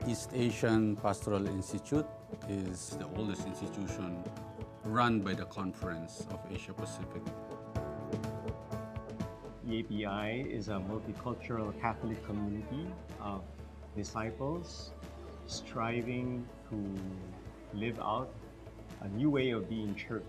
East Asian Pastoral Institute is the oldest institution run by the Conference of Asia Pacific. EAPI is a multicultural Catholic community of disciples striving to live out a new way of being church.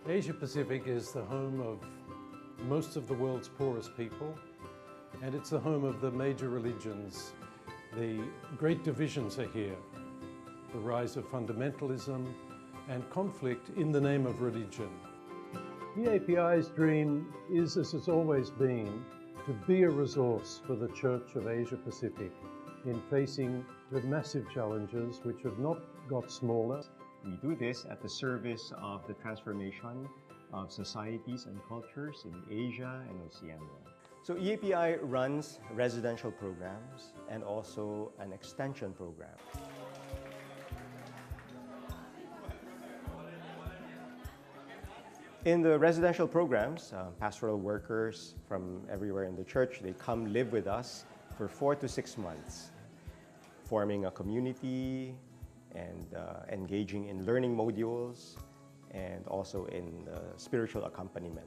Asia Pacific is the home of most of the world's poorest people, and it's the home of the major religions. The great divisions are here, the rise of fundamentalism and conflict in the name of religion. EAPI's dream is, as it's always been, to be a resource for the Church of Asia Pacific in facing the massive challenges which have not got smaller. We do this at the service of the transformation of societies and cultures in Asia and Oceania. So EAPI runs residential programs and also an extension program. In the residential programs, pastoral workers from everywhere in the church, they come live with us for 4 to 6 months, forming a community, and engaging in learning modules and also in spiritual accompaniment.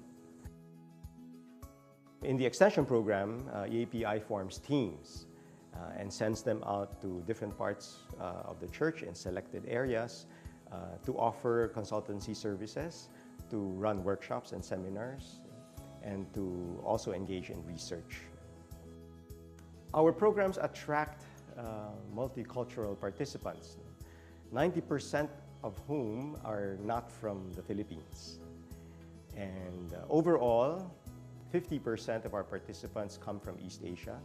In the extension program, EAPI forms teams and sends them out to different parts of the church in selected areas to offer consultancy services, to run workshops and seminars, and to also engage in research. Our programs attract multicultural participants, 90% of whom are not from the Philippines. And overall, 50% of our participants come from East Asia,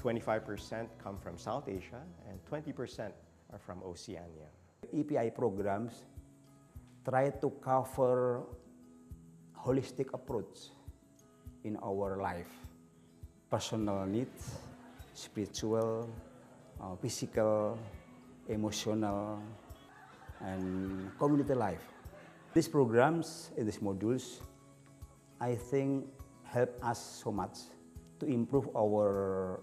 25% come from South Asia, and 20% are from Oceania. EPI programs try to cover holistic approach in our life, personal needs, spiritual, physical, emotional, and community life. These programs and these modules, I think, help us so much to improve our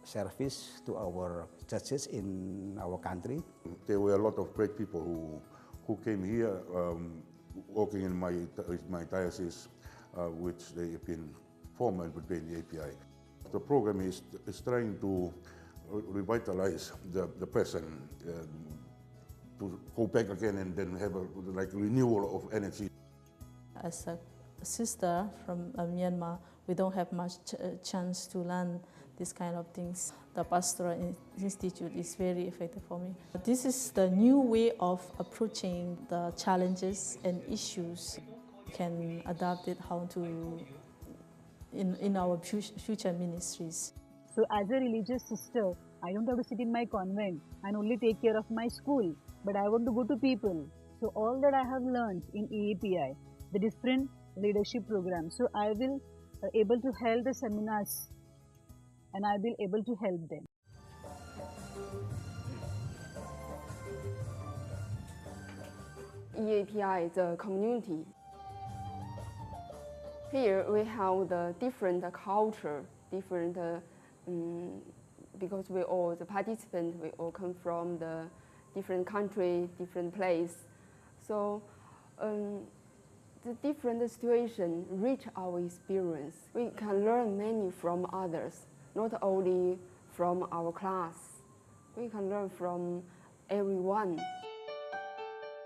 service to our churches in our country. There were a lot of great people who came here working in my diocese, which they have been formed between the EAPI. The program is trying to revitalize the present, to go back again and then have a renewal of energy. As a sister from Myanmar, we don't have much chance to learn this kind of things. The Pastoral Institute is very effective for me. This is the new way of approaching the challenges and issues. We can adapt it how to in our future ministries. So as a religious sister, I don't have to sit in my convent and only take care of my school, but I want to go to people. So all that I have learned in EAPI, the different leadership programs, so I will able to help the seminars and I will able to help them. EAPI is a community. Here we have the different culture, different because we all, the participants, we all come from the different country, different place. So the different situation reach our experience. We can learn many from others, not only from our class. We can learn from everyone.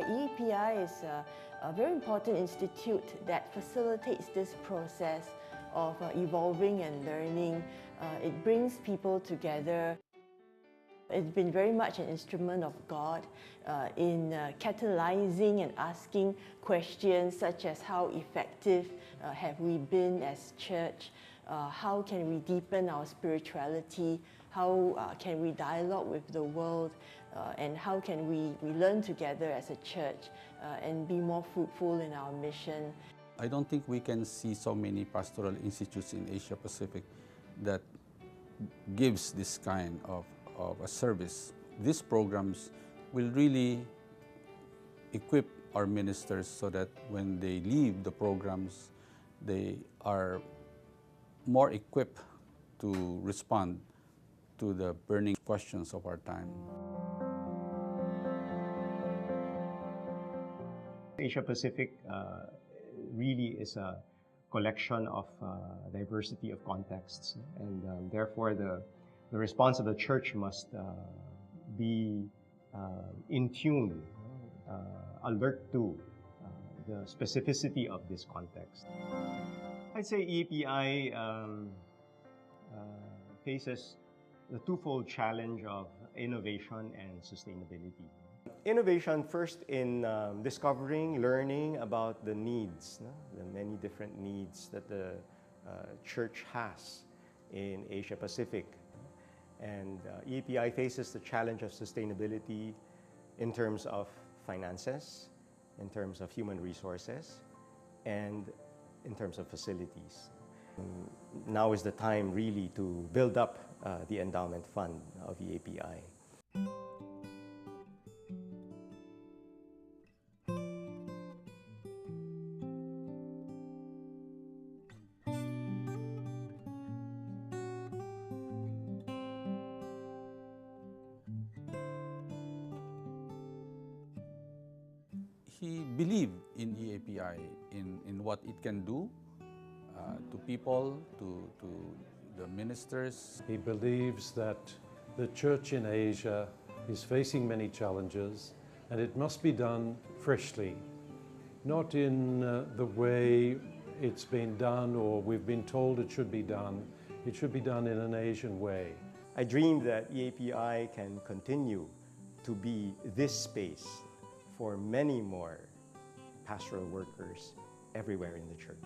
EAPI is a very important institute that facilitates this process of evolving and learning. It brings people together. It's been very much an instrument of God in catalyzing and asking questions such as how effective have we been as church how can we deepen our spirituality, how can we dialogue with the world, and how can we learn together as a church and be more fruitful in our mission. I don't think we can see so many pastoral institutes in Asia Pacific that gives this kind of a service. These programs will really equip our ministers so that when they leave the programs, they are more equipped to respond to the burning questions of our time. Asia Pacific really is a collection of diversity of contexts, and therefore the response of the church must be in tune, alert to the specificity of this context. I'd say EAPI faces the twofold challenge of innovation and sustainability. Innovation first in discovering, learning about the needs, the many different needs that the church has in Asia Pacific. And EAPI faces the challenge of sustainability in terms of finances, in terms of human resources, and in terms of facilities. Now is the time really to build up the endowment fund of EAPI. He believed in EAPI, in what it can do to people, to the ministers. He believes that the church in Asia is facing many challenges and it must be done freshly, not in the way it's been done or we've been told it should be done. It should be done in an Asian way. I dream that EAPI can continue to be this space for many more pastoral workers everywhere in the church.